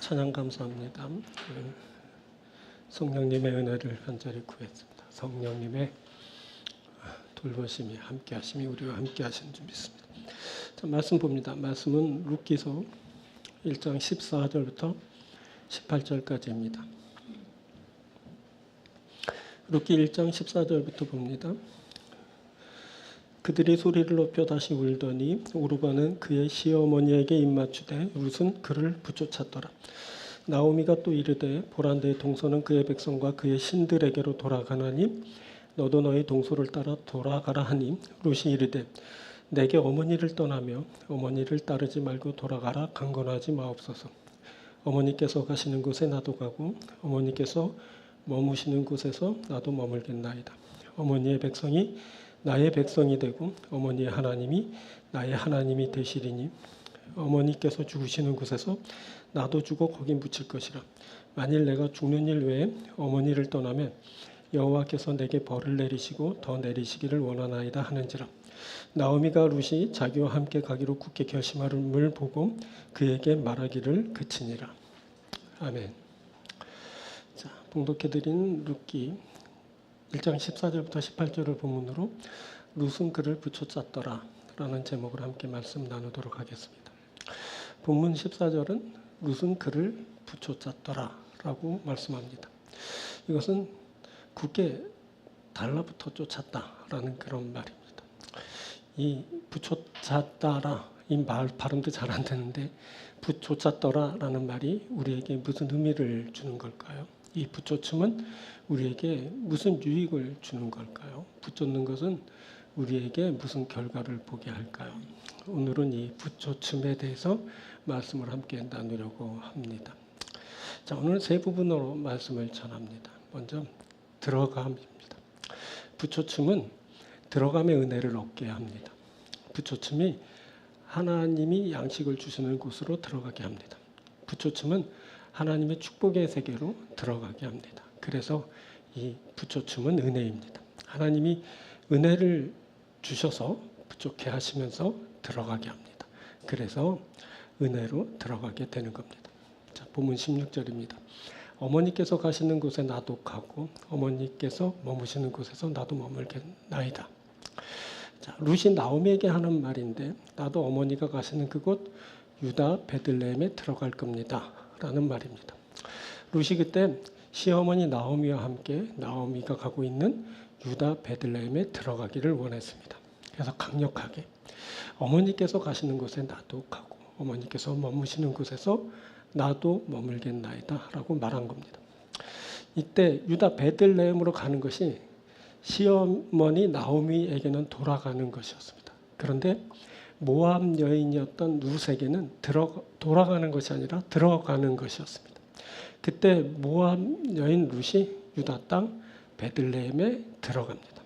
찬양 감사합니다. 성령님의 은혜를 간절히 구했습니다. 성령님의 돌보심이 함께하심이 우리와 함께하신 줄 믿습니다. 자, 말씀 봅니다. 말씀은 룻기서 1장 14절부터 18절까지입니다. 룻기 1장 14절부터 봅니다. 그들이 소리를 높여 다시 울더니 오르바는 그의 시어머니에게 입맞추되 룻은 그를 붙쫓았더라. 나오미가 또 이르되 보라 내 동서는 그의 백성과 그의 신들에게로 돌아가나니 너도 너희 동서를 따라 돌아가라 하니 룻이 이르되 내게 어머니를 떠나며 어머니를 따르지 말고 돌아가라 강건하지 마옵소서. 어머니께서 가시는 곳에 나도 가고 어머니께서 머무시는 곳에서 나도 머물겠나이다. 어머니의 백성이 나의 백성이 되고 어머니의 하나님이 나의 하나님이 되시리니 어머니께서 죽으시는 곳에서 나도 죽어 거기 묻힐 것이라. 만일 내가 죽는 일 외에 어머니를 떠나면 여호와께서 내게 벌을 내리시고 더 내리시기를 원하나이다 하는지라. 나오미가 룻이 자기와 함께 가기로 굳게 결심함을 보고 그에게 말하기를 그치니라. 아멘. 자, 봉독해드린 룻기 1장 14절부터 18절을 본문으로 룻은 그를 붙여짰더라 라는 제목으로 함께 말씀 나누도록 하겠습니다. 본문 14절은 룻은 그를 붙여짰더라 라고 말씀합니다. 이것은 굳게 달라붙어 쫓았다라는 그런 말입니다. 이 붙여짰다라 이 말 발음도 잘 안 되는데 붙여짰더라라는 말이 우리에게 무슨 의미를 주는 걸까요? 이 붙여춤은 우리에게 무슨 유익을 주는 걸까요? 붙잡는 것은 우리에게 무슨 결과를 보게 할까요? 오늘은 이 붙여춤에 대해서 말씀을 함께 나누려고 합니다. 자, 오늘 세 부분으로 말씀을 전합니다. 먼저 들어감입니다. 붙여춤은 들어감의 은혜를 얻게 합니다. 붙여춤이 하나님이 양식을 주시는 곳으로 들어가게 합니다. 붙여춤은 하나님의 축복의 세계로 들어가게 합니다. 그래서 이 붙여춤은 은혜입니다. 하나님이 은혜를 주셔서 부족해 하시면서 들어가게 합니다. 그래서 은혜로 들어가게 되는 겁니다. 자, 본문 16절입니다. 어머니께서 가시는 곳에 나도 가고 어머니께서 머무시는 곳에서 나도 머물겠나이다. 자, 룻이 나오미에게 하는 말인데 나도 어머니가 가시는 그곳 유다 베들레헴에 들어갈 겁니다. 라는 말입니다. 룻이 그때 시어머니 나오미와 함께 나오미가 가고 있는 유다 베들레헴에 들어가기를 원했습니다. 그래서 강력하게 어머니께서 가시는 곳에 나도 가고 어머니께서 머무시는 곳에서 나도 머물겠나이다 라고 말한 겁니다. 이때 유다 베들레헴으로 가는 것이 시어머니 나오미에게는 돌아가는 것이었습니다. 그런데 모압 여인이었던 룻에게는 돌아가는 것이 아니라 들어가는 것이었습니다. 그때 모압 여인 룻이 유다 땅 베들레헴에 들어갑니다.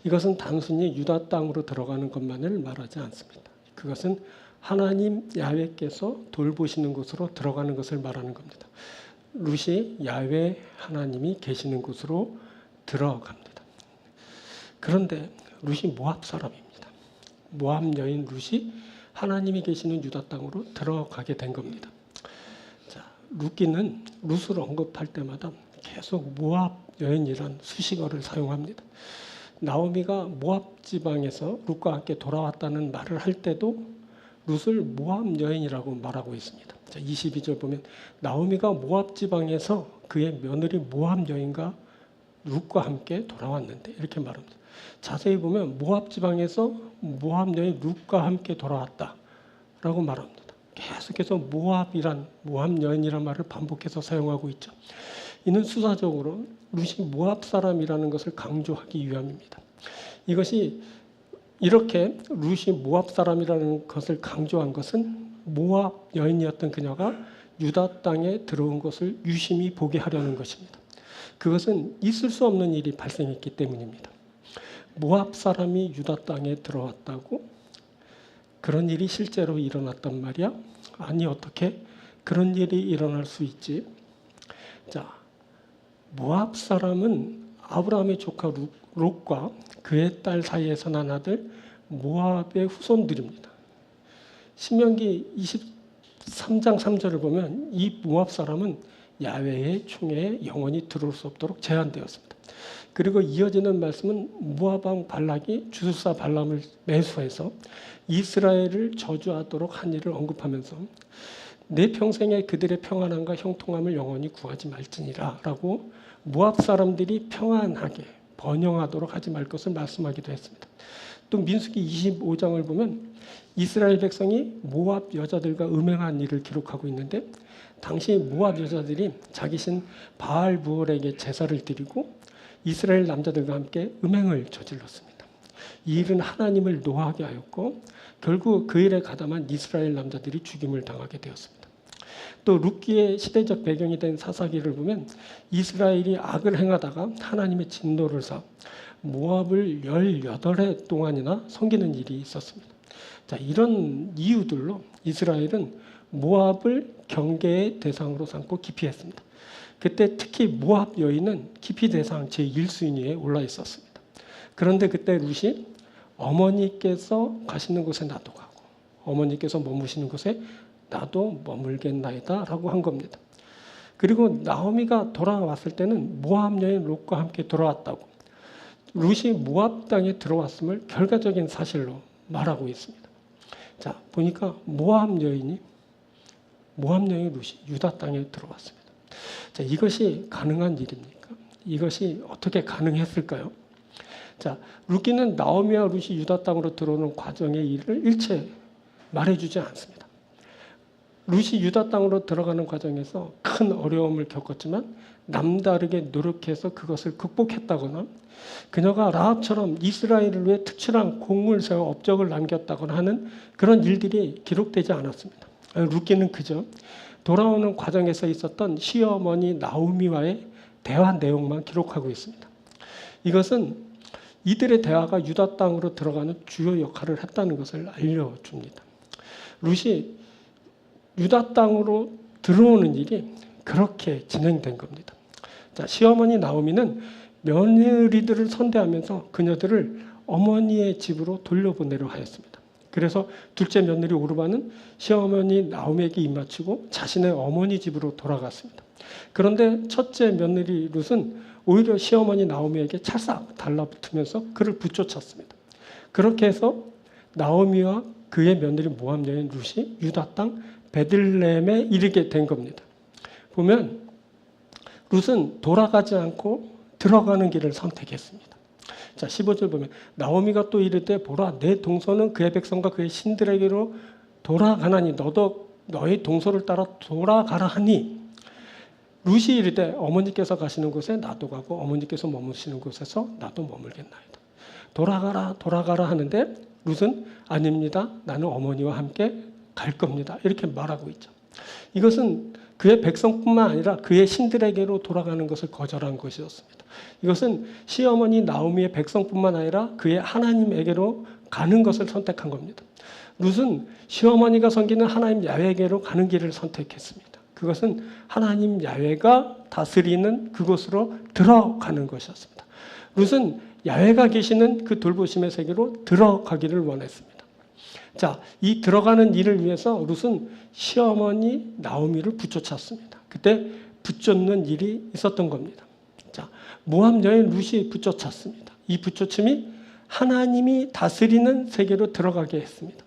이것은 단순히 유다 땅으로 들어가는 것만을 말하지 않습니다. 그것은 하나님 야훼께서 돌보시는 곳으로 들어가는 것을 말하는 겁니다. 룻이 야훼 하나님이 계시는 곳으로 들어갑니다. 그런데 룻이 모압 사람입니다. 모압 여인 룻이 하나님이 계시는 유다 땅으로 들어가게 된 겁니다. 자, 룻기는 룻을 언급할 때마다 계속 모압 여인이란 수식어를 사용합니다. 나오미가 모압 지방에서 룻과 함께 돌아왔다는 말을 할 때도 룻을 모압 여인이라고 말하고 있습니다. 자, 22절 보면 나오미가 모압 지방에서 그의 며느리 모압 여인과 룻과 함께 돌아왔는데 이렇게 말합니다. 자세히 보면 모압 지방에서 모압 여인 룻과 함께 돌아왔다라고 말합니다. 계속해서 모압 여인이란 말을 반복해서 사용하고 있죠. 이는 수사적으로 룻이 모압 사람이라는 것을 강조하기 위함입니다. 이것이 이렇게 룻이 모압 사람이라는 것을 강조한 것은 모압 여인이었던 그녀가 유다 땅에 들어온 것을 유심히 보게 하려는 것입니다. 그것은 있을 수 없는 일이 발생했기 때문입니다. 모압 사람이 유다 땅에 들어왔다고? 그런 일이 실제로 일어났단 말이야? 아니, 어떻게 그런 일이 일어날 수 있지? 자, 모압 사람은 아브라함의 조카 롯과 그의 딸 사이에서 난 아들 모압의 후손들입니다. 신명기 3장 3절을 보면 이 모압 사람은 야훼의 총회에 영원히 들어올 수 없도록 제한되었습니다. 그리고 이어지는 말씀은 모압 왕 발락이 주술사 발람을 매수해서 이스라엘을 저주하도록 한 일을 언급하면서 내 평생에 그들의 평안함과 형통함을 영원히 구하지 말지니라 라고 모압 사람들이 평안하게 번영하도록 하지 말 것을 말씀하기도 했습니다. 또 민수기 25장을 보면 이스라엘 백성이 모압 여자들과 음행한 일을 기록하고 있는데 당시 모압 여자들이 자기 신 바알 부올에게 제사를 드리고 이스라엘 남자들과 함께 음행을 저질렀습니다. 이 일은 하나님을 노하게 하였고 결국 그 일에 가담한 이스라엘 남자들이 죽임을 당하게 되었습니다. 또 룻기의 시대적 배경이 된 사사기를 보면 이스라엘이 악을 행하다가 하나님의 진노를 사 모압을 18해 동안이나 섬기는 일이 있었습니다. 자, 이런 이유들로 이스라엘은 모압을 경계의 대상으로 삼고 기피했습니다. 그때 특히 모압 여인은 기피 대상 제1순위에 올라 있었습니다. 그런데 그때 룻이 어머니께서 가시는 곳에 나도 가고 어머니께서 머무시는 곳에 나도 머물겠나이다 라고 한 겁니다. 그리고 나오미가 돌아왔을 때는 모압 여인 롯과 함께 돌아왔다고 룻이 모압 땅에 들어왔음을 결과적인 사실로 말하고 있습니다. 자, 보니까 모압 여인이 룻이 유다 땅에 들어왔습니다. 자, 이것이 가능한 일입니까? 이것이 어떻게 가능했을까요? 자, 룻기는 나오미와 룻이 유다 땅으로 들어오는 과정의 일을 일체 말해주지 않습니다. 룻이 유다 땅으로 들어가는 과정에서 큰 어려움을 겪었지만 남다르게 노력해서 그것을 극복했다거나 그녀가 라합처럼 이스라엘을 위해 특출한 공을 세워 업적을 남겼다거나 하는 그런 일들이 기록되지 않았습니다. 룻기는 그저 돌아오는 과정에서 있었던 시어머니 나오미와의 대화 내용만 기록하고 있습니다. 이것은 이들의 대화가 유다 땅으로 들어가는 주요 역할을 했다는 것을 알려줍니다. 룻이 유다 땅으로 들어오는 일이 그렇게 진행된 겁니다. 자, 시어머니 나오미는 며느리들을 선대하면서 그녀들을 어머니의 집으로 돌려보내려 하였습니다. 그래서 둘째 며느리 오르바는 시어머니 나오미에게 입맞추고 자신의 어머니 집으로 돌아갔습니다. 그런데 첫째 며느리 룻은 오히려 시어머니 나오미에게 찰싹 달라붙으면서 그를 붙여쳤습니다. 그렇게 해서 나오미와 그의 며느리 모압 여인 룻이 유다 땅 베들레헴에 이르게 된 겁니다. 보면 룻은 돌아가지 않고 들어가는 길을 선택했습니다. 자, 15절 보면 나오미가 또 이르되 보라 내 동서는 그의 백성과 그의 신들에게로 돌아가나니 너도 너의 동서를 따라 돌아가라 하니 룻이 이르되 어머니께서 가시는 곳에 나도 가고 어머니께서 머무시는 곳에서 나도 머물겠나이다. 돌아가라 돌아가라 하는데 룻은 아닙니다. 나는 어머니와 함께 갈 겁니다. 이렇게 말하고 있죠. 이것은 그의 백성뿐만 아니라 그의 신들에게로 돌아가는 것을 거절한 것이었습니다. 이것은 시어머니 나오미의 백성뿐만 아니라 그의 하나님에게로 가는 것을 선택한 겁니다. 룻은 시어머니가 섬기는 하나님 야훼에게로 가는 길을 선택했습니다. 그것은 하나님 야훼가 다스리는 그곳으로 들어가는 것이었습니다. 룻은 야훼가 계시는 그 돌보심의 세계로 들어가기를 원했습니다. 자, 이 들어가는 일을 위해서 룻은 시어머니 나오미를 붙여찼습니다. 그때 붙잡는 일이 있었던 겁니다. 자, 모압 여인 룻이 붙여찼습니다. 이 붙여침이 하나님이 다스리는 세계로 들어가게 했습니다.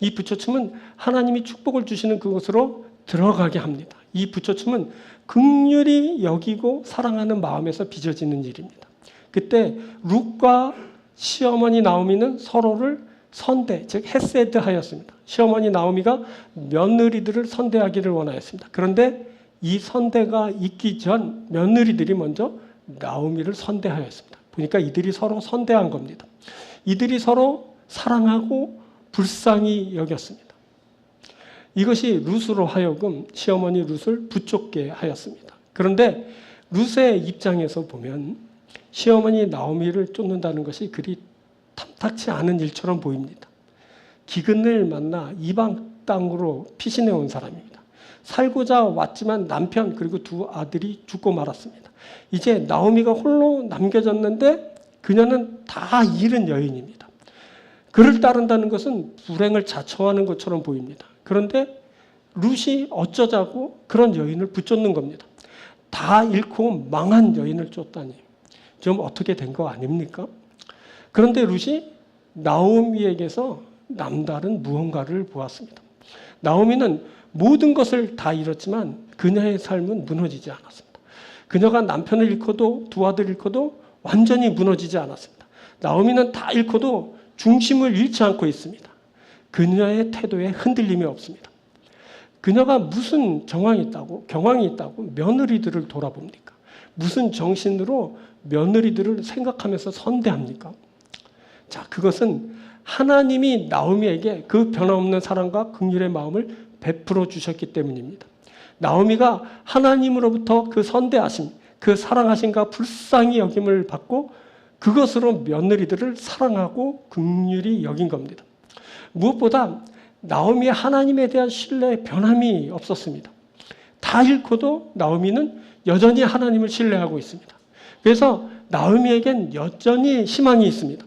이 붙여침은 하나님이 축복을 주시는 그곳으로 들어가게 합니다. 이 붙여침은 긍휼히 여기고 사랑하는 마음에서 빚어지는 일입니다. 그때 룻과 시어머니 나오미는 서로를 선대, 즉 헤세드 하였습니다. 시어머니 나오미가 며느리들을 선대하기를 원하였습니다. 그런데 이 선대가 있기 전 며느리들이 먼저 나오미를 선대하였습니다. 보니까 이들이 서로 선대한 겁니다. 이들이 서로 사랑하고 불쌍히 여겼습니다. 이것이 룻으로 하여금 시어머니 룻을 붙잡게 하였습니다. 그런데 룻의 입장에서 보면 시어머니 나오미를 쫓는다는 것이 그리 탐탁치 않은 일처럼 보입니다. 기근을 만나 이방 땅으로 피신해 온 사람입니다. 살고자 왔지만 남편 그리고 두 아들이 죽고 말았습니다. 이제 나오미가 홀로 남겨졌는데 그녀는 다 잃은 여인입니다. 그를 따른다는 것은 불행을 자처하는 것처럼 보입니다. 그런데 룻이 어쩌자고 그런 여인을 붙잡는 겁니다. 다 잃고 망한 여인을 쫓다니 좀 어떻게 된 거 아닙니까? 그런데 룻이 나오미에게서 남다른 무언가를 보았습니다. 나오미는 모든 것을 다 잃었지만 그녀의 삶은 무너지지 않았습니다. 그녀가 남편을 잃고도 두 아들 잃고도 완전히 무너지지 않았습니다. 나오미는 다 잃고도 중심을 잃지 않고 있습니다. 그녀의 태도에 흔들림이 없습니다. 그녀가 무슨 경황이 있다고 며느리들을 돌아봅니까? 무슨 정신으로 며느리들을 생각하면서 선대합니까? 자, 그것은 하나님이 나오미에게 그 변함없는 사랑과 긍휼의 마음을 베풀어 주셨기 때문입니다. 나오미가 하나님으로부터 그 선대하심, 그 사랑하심과 불쌍히 여김을 받고 그것으로 며느리들을 사랑하고 긍휼히 여긴 겁니다. 무엇보다 나오미의 하나님에 대한 신뢰에 변함이 없었습니다. 다 잃고도 나오미는 여전히 하나님을 신뢰하고 있습니다. 그래서 나오미에겐 여전히 희망이 있습니다.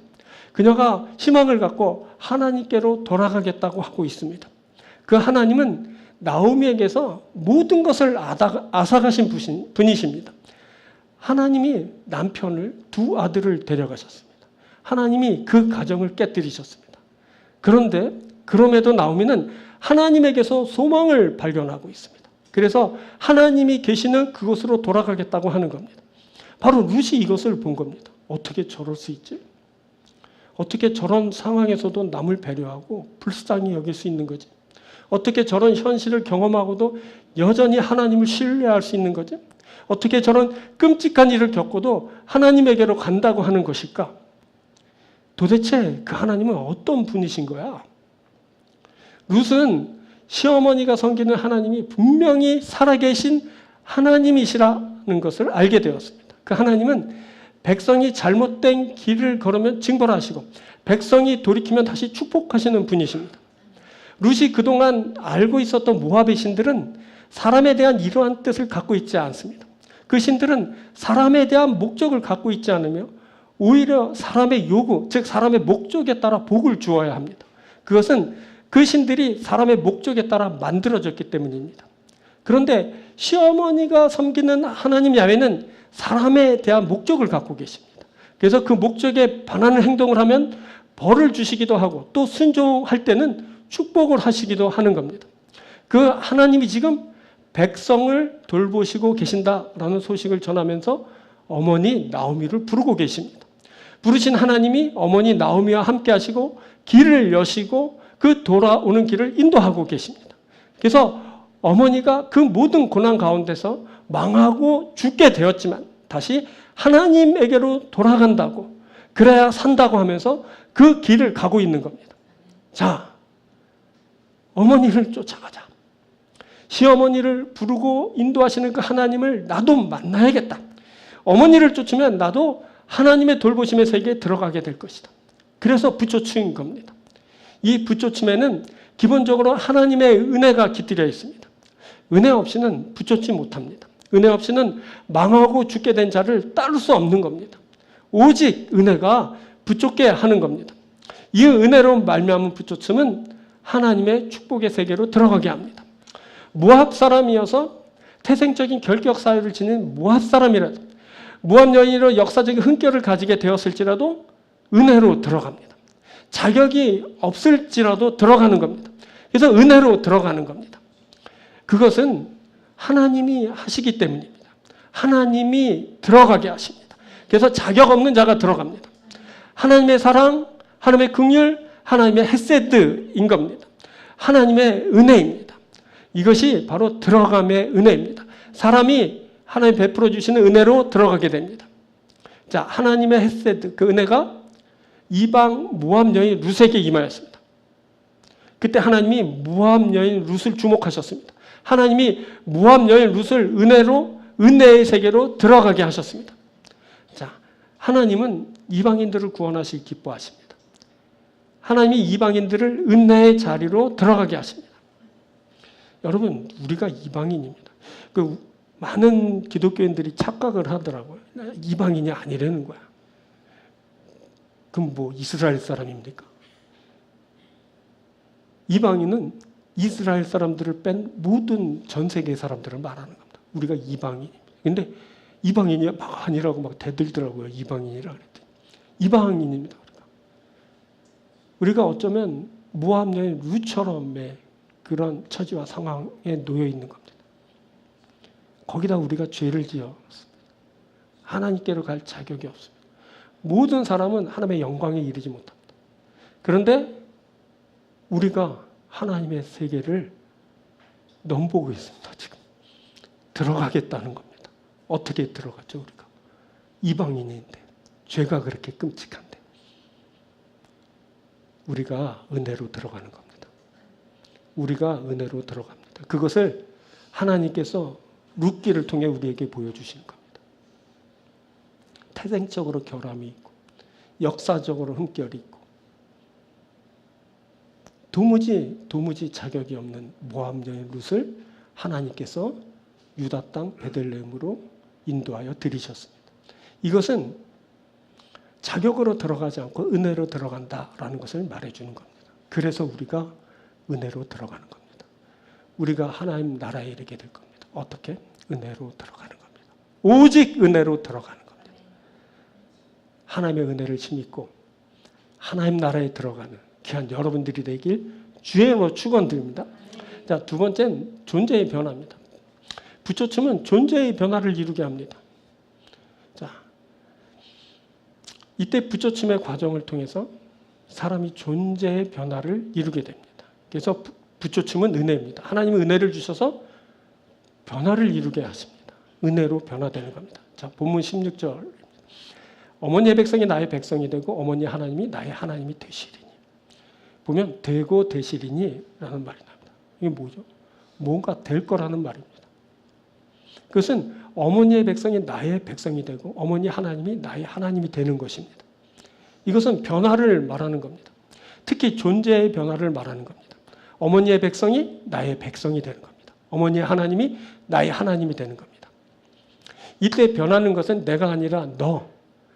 그녀가 희망을 갖고 하나님께로 돌아가겠다고 하고 있습니다. 그 하나님은 나오미에게서 모든 것을 앗아가신 분이십니다. 하나님이 남편을 두 아들을 데려가셨습니다. 하나님이 그 가정을 깨뜨리셨습니다. 그런데 그럼에도 나오미는 하나님에게서 소망을 발견하고 있습니다. 그래서 하나님이 계시는 그곳으로 돌아가겠다고 하는 겁니다. 바로 룻이 이것을 본 겁니다. 어떻게 저럴 수 있지? 어떻게 저런 상황에서도 남을 배려하고 불쌍히 여길 수 있는 거지? 어떻게 저런 현실을 경험하고도 여전히 하나님을 신뢰할 수 있는 거지? 어떻게 저런 끔찍한 일을 겪고도 하나님에게로 간다고 하는 것일까? 도대체 그 하나님은 어떤 분이신 거야? 룻은 시어머니가 섬기는 하나님이 분명히 살아계신 하나님이시라는 것을 알게 되었습니다. 그 하나님은 백성이 잘못된 길을 걸으면 징벌하시고 백성이 돌이키면 다시 축복하시는 분이십니다. 룻이 그동안 알고 있었던 모압의 신들은 사람에 대한 이러한 뜻을 갖고 있지 않습니다. 그 신들은 사람에 대한 목적을 갖고 있지 않으며 오히려 사람의 요구, 즉 사람의 목적에 따라 복을 주어야 합니다. 그것은 그 신들이 사람의 목적에 따라 만들어졌기 때문입니다. 그런데 시어머니가 섬기는 하나님 야훼는 사람에 대한 목적을 갖고 계십니다. 그래서 그 목적에 반하는 행동을 하면 벌을 주시기도 하고 또 순종할 때는 축복을 하시기도 하는 겁니다. 그 하나님이 지금 백성을 돌보시고 계신다라는 소식을 전하면서 어머니 나오미를 부르고 계십니다. 부르신 하나님이 어머니 나오미와 함께 하시고 길을 여시고 그 돌아오는 길을 인도하고 계십니다. 그래서 어머니가 그 모든 고난 가운데서 망하고 죽게 되었지만 다시 하나님에게로 돌아간다고 그래야 산다고 하면서 그 길을 가고 있는 겁니다. 자, 어머니를 쫓아가자. 시어머니를 부르고 인도하시는 그 하나님을 나도 만나야겠다. 어머니를 쫓으면 나도 하나님의 돌보심의 세계에 들어가게 될 것이다. 그래서 부쫓은 겁니다. 이 부쫓음에는 기본적으로 하나님의 은혜가 깃들여 있습니다. 은혜 없이는 부쫓지 못합니다. 은혜 없이는 망하고 죽게 된 자를 따를 수 없는 겁니다. 오직 은혜가 부쫓게 하는 겁니다. 이 은혜로 말미암은 부쫓음은 하나님의 축복의 세계로 들어가게 합니다. 모압 사람이어서 태생적인 결격 사유를 지닌 모압 사람이라도 모압 여인으로 역사적인 흔결을 가지게 되었을지라도 은혜로 들어갑니다. 자격이 없을지라도 들어가는 겁니다. 그래서 은혜로 들어가는 겁니다. 그것은 하나님이 하시기 때문입니다. 하나님이 들어가게 하십니다. 그래서 자격 없는 자가 들어갑니다. 하나님의 사랑, 하나님의 긍휼, 하나님의 헤세드인 겁니다. 하나님의 은혜입니다. 이것이 바로 들어감의 은혜입니다. 사람이 하나님 베풀어 주시는 은혜로 들어가게 됩니다. 자, 하나님의 헤세드, 그 은혜가 이방 모압 여인 룻에게 임하였습니다. 그때 하나님이 모압 여인 룻을 주목하셨습니다. 하나님이 모압 여인 룻을 은혜의 세계로 들어가게 하셨습니다. 자, 하나님은 이방인들을 구원하시기 기뻐하십니다. 하나님이 이방인들을 은혜의 자리로 들어가게 하십니다. 여러분, 우리가 이방인입니다. 많은 기독교인들이 착각을 하더라고요. 이방인이 아니라는 거야. 그럼 뭐 이스라엘 사람입니까? 이방인은 이스라엘 사람들을 뺀 모든 전 세계 사람들을 말하는 겁니다. 우리가 이방인입니다. 근데 이방인이 막 아니라고 막 대들더라고요. 이방인이라 그랬더니. 이방인입니다. 우리가 어쩌면 모압 여인 룻처럼의 그런 처지와 상황에 놓여 있는 겁니다. 거기다 우리가 죄를 지었습니다. 하나님께로 갈 자격이 없습니다. 모든 사람은 하나님의 영광에 이르지 못합니다. 그런데 우리가 하나님의 세계를 넘보고 있습니다. 지금 들어가겠다는 겁니다. 어떻게 들어가죠? 우리가 이방인인데 죄가 그렇게 끔찍한데 우리가 은혜로 들어가는 겁니다. 우리가 은혜로 들어갑니다. 그것을 하나님께서 룻기를 통해 우리에게 보여주시는 겁니다. 태생적으로 결함이 있고 역사적으로 흠결이 있고 도무지 자격이 없는 모압 여인 룻을 하나님께서 유다 땅 베들레헴으로 인도하여 들이셨습니다. 이것은 자격으로 들어가지 않고 은혜로 들어간다라는 것을 말해주는 겁니다. 그래서 우리가 은혜로 들어가는 겁니다. 우리가 하나님 나라에 이르게 될 겁니다. 어떻게? 은혜로 들어가는 겁니다. 오직 은혜로 들어가는 겁니다. 하나님의 은혜를 힘입고 하나님 나라에 들어가는 귀한 여러분들이 되길 주의 이름으로 축원드립니다. 자, 두 번째는 존재의 변화입니다. 부처춤은 존재의 변화를 이루게 합니다. 자, 이때 부처춤의 과정을 통해서 사람이 존재의 변화를 이루게 됩니다. 그래서 부처춤은 은혜입니다. 하나님은 은혜를 주셔서 변화를 이루게 하십니다. 은혜로 변화되는 겁니다. 자, 본문 16절. 어머니의 백성이 나의 백성이 되고 어머니 하나님이 나의 하나님이 되시리니. 보면 되고 되시리니 라는 말이 납니다. 이게 뭐죠? 뭔가 될 거라는 말입니다. 그것은 어머니의 백성이 나의 백성이 되고 어머니 하나님이 나의 하나님이 되는 것입니다. 이것은 변화를 말하는 겁니다. 특히 존재의 변화를 말하는 겁니다. 어머니의 백성이 나의 백성이 되는 겁니다. 어머니의 하나님이 나의 하나님이 되는 겁니다. 이때 변하는 것은 내가 아니라 너,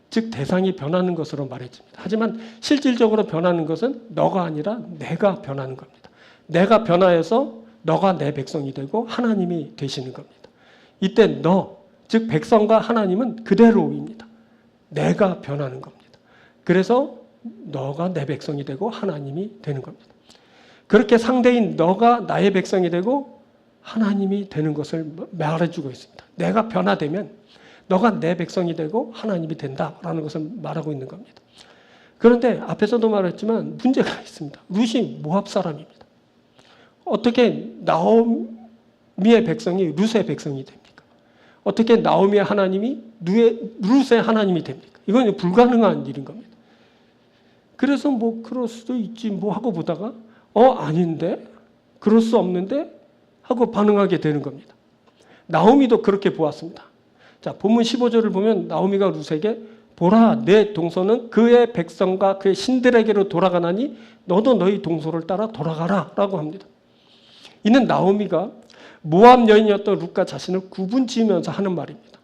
즉 대상이 변하는 것으로 말해집니다. 하지만 실질적으로 변하는 것은 너가 아니라 내가 변하는 겁니다. 내가 변화해서 너가 내 백성이 되고 하나님이 되시는 겁니다. 이때 너, 즉 백성과 하나님은 그대로입니다. 내가 변하는 겁니다. 그래서 너가 내 백성이 되고 하나님이 되는 겁니다. 그렇게 상대인 너가 나의 백성이 되고 하나님이 되는 것을 말해주고 있습니다. 내가 변화되면 너가 내 백성이 되고 하나님이 된다라는 것을 말하고 있는 겁니다. 그런데 앞에서도 말했지만 문제가 있습니다. 룻이 모압 사람입니다. 어떻게 나오미의 백성이 룻의 백성이 됩니까? 어떻게 나오미의 하나님이 룻의 하나님이 됩니까? 이건 불가능한 일인 겁니다. 그래서 뭐 그럴 수도 있지 뭐 하고 보다가 아닌데 그럴 수 없는데 하고 반응하게 되는 겁니다. 나오미도 그렇게 보았습니다. 자, 본문 15절을 보면 나오미가 룻에게 보라 내 동서는 그의 백성과 그의 신들에게로 돌아가나니 너도 너희 동서를 따라 돌아가라 라고 합니다. 이는 나오미가 모압 여인이었던 룻과 자신을 구분 지으면서 하는 말입니다.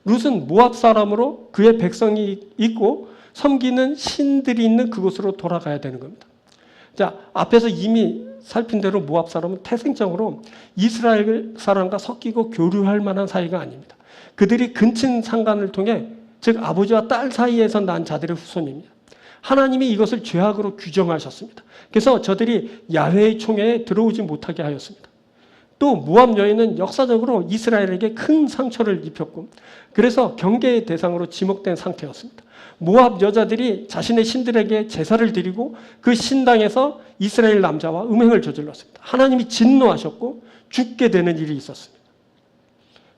룻은 모압 사람으로 그의 백성이 있고 섬기는 신들이 있는 그곳으로 돌아가야 되는 겁니다. 자, 앞에서 이미 살핀 대로 모압 사람은 태생적으로 이스라엘 사람과 섞이고 교류할 만한 사이가 아닙니다. 그들이 근친 상간을 통해 즉 아버지와 딸 사이에서 난 자들의 후손입니다. 하나님이 이것을 죄악으로 규정하셨습니다. 그래서 저들이 야훼의 총회에 들어오지 못하게 하였습니다. 또 모압 여인은 역사적으로 이스라엘에게 큰 상처를 입혔고 그래서 경계의 대상으로 지목된 상태였습니다. 모압 여자들이 자신의 신들에게 제사를 드리고 그 신당에서 이스라엘 남자와 음행을 저질렀습니다. 하나님이 진노하셨고 죽게 되는 일이 있었습니다.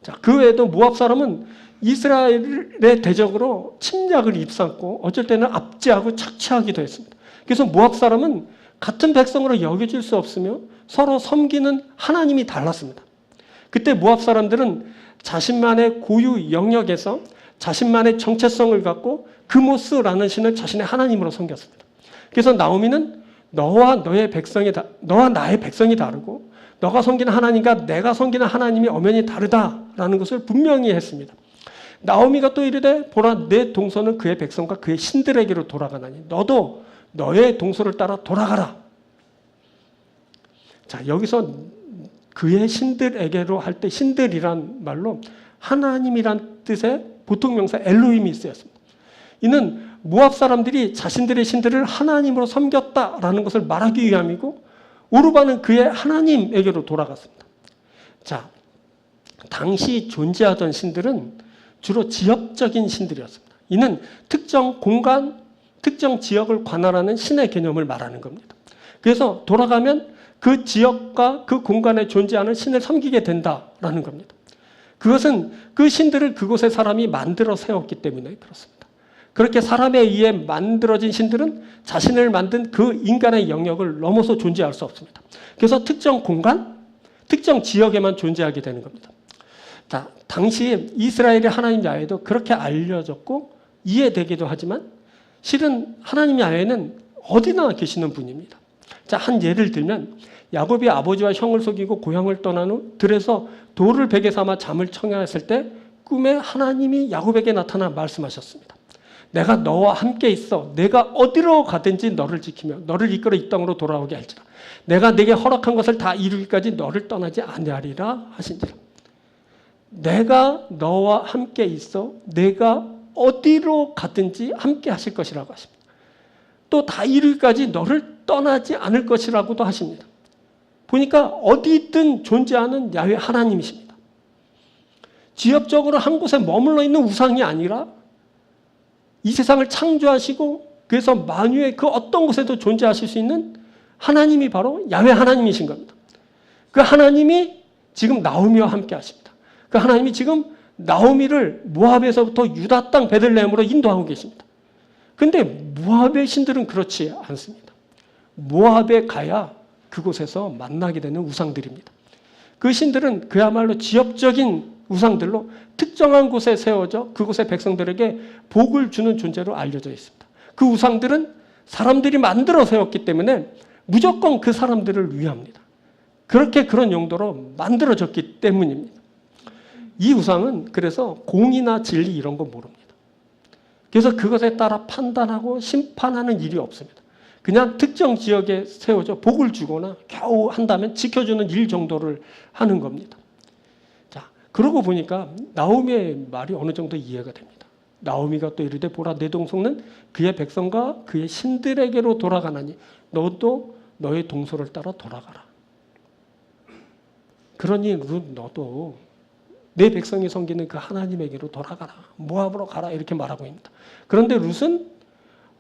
자, 그 외에도 모압 사람은 이스라엘의 대적으로 침략을 입삼고 어쩔 때는 압제하고 착취하기도 했습니다. 그래서 모압 사람은 같은 백성으로 여겨질 수 없으며 서로 섬기는 하나님이 달랐습니다. 그때 모압 사람들은 자신만의 고유 영역에서 자신만의 정체성을 갖고 그모스라는 신을 자신의 하나님으로 섬겼습니다. 그래서 나오미는 너와 나의 백성이 다르고 너가 섬기는 하나님과 내가 섬기는 하나님이 엄연히 다르다라는 것을 분명히 했습니다. 나오미가 또 이르되 보라 내 동서는 그의 백성과 그의 신들에게로 돌아가나니 너도 너의 동서를 따라 돌아가라. 자, 여기서 그의 신들에게로 할 때 신들이란 말로 하나님이란 뜻의 보통 명사 엘로힘이 쓰였습니다. 이는 모압 사람들이 자신들의 신들을 하나님으로 섬겼다라는 것을 말하기 위함이고 오르바는 그의 하나님에게로 돌아갔습니다. 자, 당시 존재하던 신들은 주로 지역적인 신들이었습니다. 이는 특정 공간, 특정 지역을 관할하는 신의 개념을 말하는 겁니다. 그래서 돌아가면 그 지역과 그 공간에 존재하는 신을 섬기게 된다라는 겁니다. 그것은 그 신들을 그곳의 사람이 만들어 세웠기 때문에 그렇습니다. 그렇게 사람에 의해 만들어진 신들은 자신을 만든 그 인간의 영역을 넘어서 존재할 수 없습니다. 그래서 특정 공간, 특정 지역에만 존재하게 되는 겁니다. 자, 당시에 이스라엘의 하나님 야훼도 그렇게 알려졌고 이해되기도 하지만 실은 하나님 야훼는 어디나 계시는 분입니다. 자, 한 예를 들면 야곱이 아버지와 형을 속이고 고향을 떠난 후 들에서 돌을 베개 삼아 잠을 청하였을 때 꿈에 하나님이 야곱에게 나타나 말씀하셨습니다. 내가 너와 함께 있어. 내가 어디로 가든지 너를 지키며 너를 이끌어 이 땅으로 돌아오게 할지라. 내가 내게 허락한 것을 다 이루기까지 너를 떠나지 아니하리라 하신지라. 내가 너와 함께 있어. 내가 어디로 가든지 함께 하실 것이라고 하십니다. 또 다 이루기까지 너를 떠나지 않을 것이라고도 하십니다. 보니까 어디든 존재하는 야훼 하나님이십니다. 지역적으로 한 곳에 머물러 있는 우상이 아니라 이 세상을 창조하시고 그래서 만유의 그 어떤 곳에도 존재하실 수 있는 하나님이 바로 야훼 하나님이신 겁니다. 그 하나님이 지금 나오미와 함께 하십니다. 그 하나님이 지금 나오미를 모압에서부터 유다 땅 베들레헴으로 인도하고 계십니다. 그런데 모압의 신들은 그렇지 않습니다. 모압에 가야 그곳에서 만나게 되는 우상들입니다. 그 신들은 그야말로 지역적인 우상들로 특정한 곳에 세워져 그곳의 백성들에게 복을 주는 존재로 알려져 있습니다. 그 우상들은 사람들이 만들어 세웠기 때문에 무조건 그 사람들을 위합니다. 그렇게 그런 용도로 만들어졌기 때문입니다. 이 우상은 그래서 공의나 진리 이런 거 모릅니다. 그래서 그것에 따라 판단하고 심판하는 일이 없습니다. 그냥 특정 지역에 세워져 복을 주거나 겨우 한다면 지켜주는 일 정도를 하는 겁니다. 자, 그러고 보니까 나오미의 말이 어느 정도 이해가 됩니다. 나오미가 또 이르되 보라 내 동성은 그의 백성과 그의 신들에게로 돌아가나니 너도 너의 동서를 따라 돌아가라. 그러니 룻 너도 내 백성이 섬기는 그 하나님에게로 돌아가라. 모압으로 가라 이렇게 말하고 있습니다. 그런데 룻은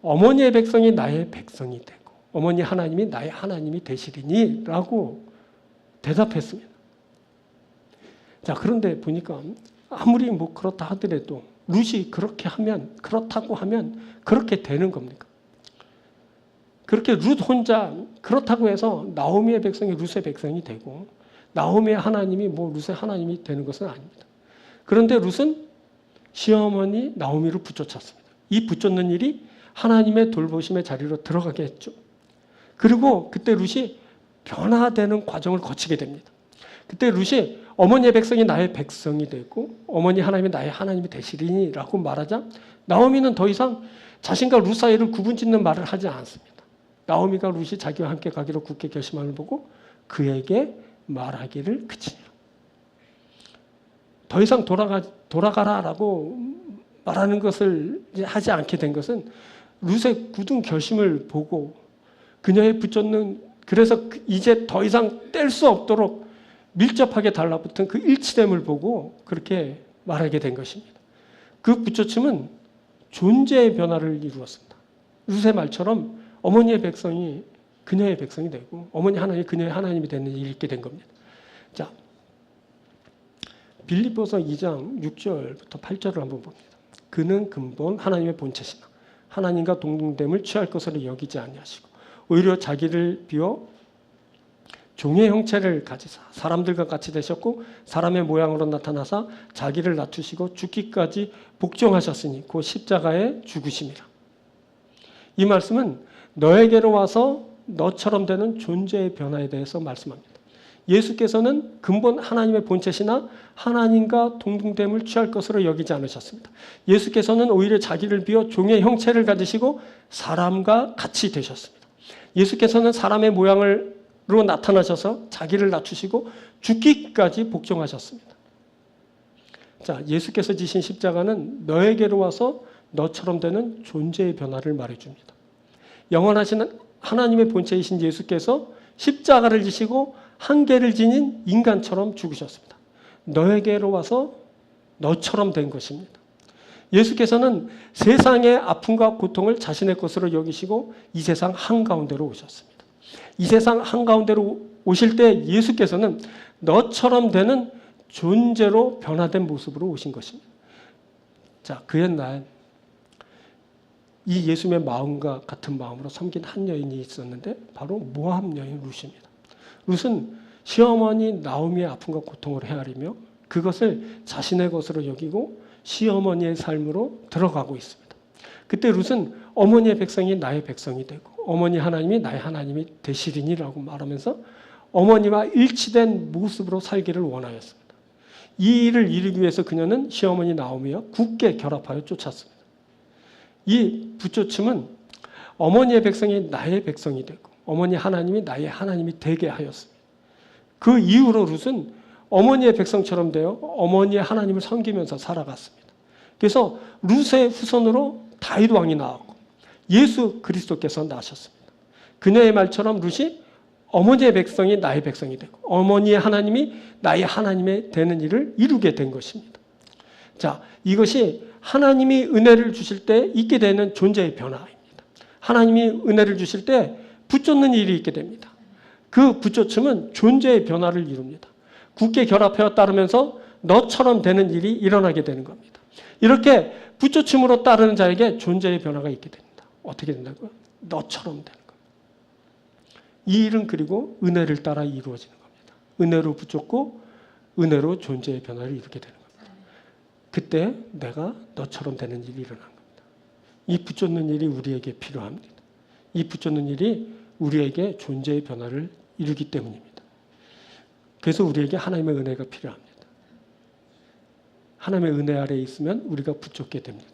어머니의 백성이 나의 백성이 되고 어머니 하나님이 나의 하나님이 되시리니 라고 대답했습니다. 자, 그런데 보니까 아무리 뭐 그렇다 하더라도 룻이 그렇게 하면 그렇다고 하면 그렇게 되는 겁니까? 그렇게 룻 혼자 그렇다고 해서 나오미의 백성이 룻의 백성이 되고 나오미의 하나님이 뭐 룻의 하나님이 되는 것은 아닙니다. 그런데 룻은 시어머니 나오미를 붙여쳤습니다. 이 붙잡는 일이 하나님의 돌보심의 자리로 들어가게 했죠. 그리고 그때 룻이 변화되는 과정을 거치게 됩니다. 그때 룻이 어머니의 백성이 나의 백성이 되고 어머니 하나님이 나의 하나님이 되시리니 라고 말하자 나오미는 더 이상 자신과 룻 사이를 구분짓는 말을 하지 않습니다. 나오미가 룻이 자기와 함께 가기로 굳게 결심함을 보고 그에게 말하기를 그치니라. 더 이상 돌아가라라고 말하는 것을 하지 않게 된 것은 룻의 굳은 결심을 보고 그녀의 붙잡는 그래서 이제 더 이상 뗄 수 없도록 밀접하게 달라붙은 그 일치됨을 보고 그렇게 말하게 된 것입니다. 그 붙여침은 존재의 변화를 이루었습니다. 룻의 말처럼 어머니의 백성이 그녀의 백성이 되고 어머니 하나님이 그녀의 하나님이 되는 일이 있게 된 겁니다. 자, 빌립보서 2장 6절부터 8절을 한번 봅니다. 그는 근본 하나님의 본체시나 하나님과 동등됨을 취할 것으로 여기지 아니하시고 오히려 자기를 비워 종의 형체를 가지사 사람들과 같이 되셨고 사람의 모양으로 나타나사 자기를 낮추시고 죽기까지 복종하셨으니 곧 십자가에 죽으심이라. 이 말씀은 너에게로 와서 너처럼 되는 존재의 변화에 대해서 말씀합니다. 예수께서는 근본 하나님의 본체시나 하나님과 동등됨을 취할 것으로 여기지 않으셨습니다. 예수께서는 오히려 자기를 비워 종의 형체를 가지시고 사람과 같이 되셨습니다. 예수께서는 사람의 모양을 나타나셔서 자기를 낮추시고 죽기까지 복종하셨습니다. 자, 예수께서 지신 십자가는 너에게로 와서 너처럼 되는 존재의 변화를 말해줍니다. 영원하신 하나님의 본체이신 예수께서 십자가를 지시고 한계를 지닌 인간처럼 죽으셨습니다. 너에게로 와서 너처럼 된 것입니다. 예수께서는 세상의 아픔과 고통을 자신의 것으로 여기시고 이 세상 한가운데로 오셨습니다. 이 세상 한가운데로 오실 때 예수께서는 너처럼 되는 존재로 변화된 모습으로 오신 것입니다. 자, 그 옛날 이 예수님의 마음과 같은 마음으로 섬긴 한 여인이 있었는데 바로 모압 여인 룻입니다. 룻은 시어머니 나오미의 아픔과 고통을 헤아리며 그것을 자신의 것으로 여기고 시어머니의 삶으로 들어가고 있습니다. 그때 룻은 어머니의 백성이 나의 백성이 되고 어머니 하나님이 나의 하나님이 되시리니라고 말하면서 어머니와 일치된 모습으로 살기를 원하였습니다. 이 일을 이루기 위해서 그녀는 시어머니 나오미와 굳게 결합하여 쫓았습니다. 이 붙쫓음은 어머니의 백성이 나의 백성이 되고 어머니 하나님이 나의 하나님이 되게 하였습니다. 그 이후로 룻은 어머니의 백성처럼 되어 어머니의 하나님을 섬기면서 살아갔습니다. 그래서 룻의 후손으로 다윗 왕이 나왔고 예수 그리스도께서 나셨습니다. 그녀의 말처럼 룻이 어머니의 백성이 나의 백성이 되고 어머니의 하나님이 나의 하나님이 되는 일을 이루게 된 것입니다. 자, 이것이 하나님이 은혜를 주실 때 있게 되는 존재의 변화입니다. 하나님이 은혜를 주실 때 붙쫓는 일이 있게 됩니다. 그 붙쫓음은 존재의 변화를 이룹니다. 굳게 결합하여 따르면서 너처럼 되는 일이 일어나게 되는 겁니다. 이렇게 붙쫓음으로 따르는 자에게 존재의 변화가 있게 됩니다. 어떻게 된다고요? 너처럼 되는 겁니다. 이 일은 그리고 은혜를 따라 이루어지는 겁니다. 은혜로 붙잡고 은혜로 존재의 변화를 이루게 되는 겁니다. 그때 내가 너처럼 되는 일이 일어난 겁니다. 이 붙잡는 일이 우리에게 필요합니다. 이 붙잡는 일이 우리에게 존재의 변화를 이루기 때문입니다. 그래서 우리에게 하나님의 은혜가 필요합니다. 하나님의 은혜 아래에 있으면 우리가 붙잡게 됩니다.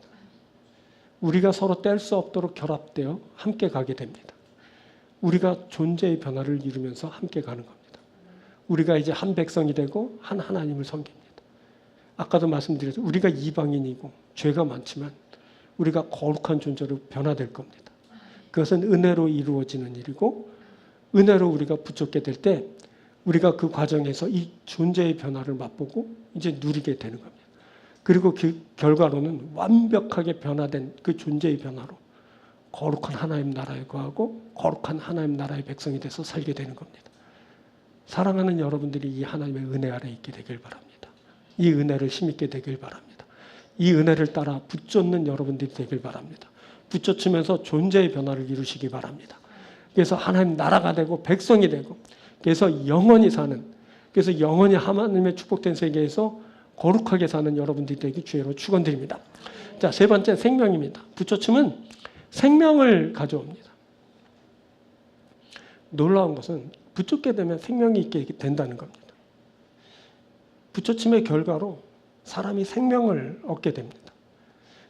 우리가 서로 뗄 수 없도록 결합되어 함께 가게 됩니다. 우리가 존재의 변화를 이루면서 함께 가는 겁니다. 우리가 이제 한 백성이 되고 한 하나님을 섬깁니다. 아까도 말씀드렸죠. 우리가 이방인이고 죄가 많지만 우리가 거룩한 존재로 변화될 겁니다. 그것은 은혜로 이루어지는 일이고 은혜로 우리가 붙잡게 될 때 우리가 그 과정에서 이 존재의 변화를 맛보고 이제 누리게 되는 겁니다. 그리고 그 결과로는 완벽하게 변화된 그 존재의 변화로 거룩한 하나님 나라에 거하고 거룩한 하나님 나라의 백성이 돼서 살게 되는 겁니다. 사랑하는 여러분들이 이 하나님의 은혜 아래 있게 되길 바랍니다. 이 은혜를 힘있게 되길 바랍니다. 이 은혜를 따라 붙잡는 여러분들이 되길 바랍니다. 붙잡으면서 존재의 변화를 이루시기 바랍니다. 그래서 하나님 나라가 되고 백성이 되고 그래서 영원히 사는 그래서 영원히 하나님의 축복된 세계에서 거룩하게 사는 여러분들이 되기 주의로 축원드립니다. 자, 세 번째 생명입니다. 붙잡음은 생명을 가져옵니다. 놀라운 것은 붙잡게 되면 생명이 있게 된다는 겁니다. 붙잡음의 결과로 사람이 생명을 얻게 됩니다.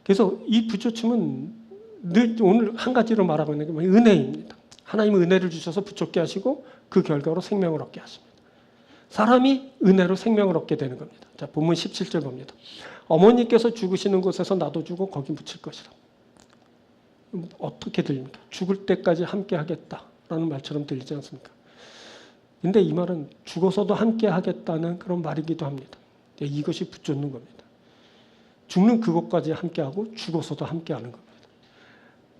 그래서 이 붙잡음은 늘 오늘 한 가지로 말하고 있는 게 은혜입니다. 하나님은 은혜를 주셔서 붙잡게 하시고 그 결과로 생명을 얻게 하십니다. 사람이 은혜로 생명을 얻게 되는 겁니다. 자, 본문 17절 봅니다. 어머니께서 죽으시는 곳에서 나도 죽어 거기 묻힐 것이라. 어떻게 들립니까? 죽을 때까지 함께 하겠다라는 말처럼 들리지 않습니까? 근데 이 말은 죽어서도 함께 하겠다는 그런 말이기도 합니다. 이것이 붙잡는 겁니다. 죽는 그것까지 함께하고 죽어서도 함께하는 겁니다.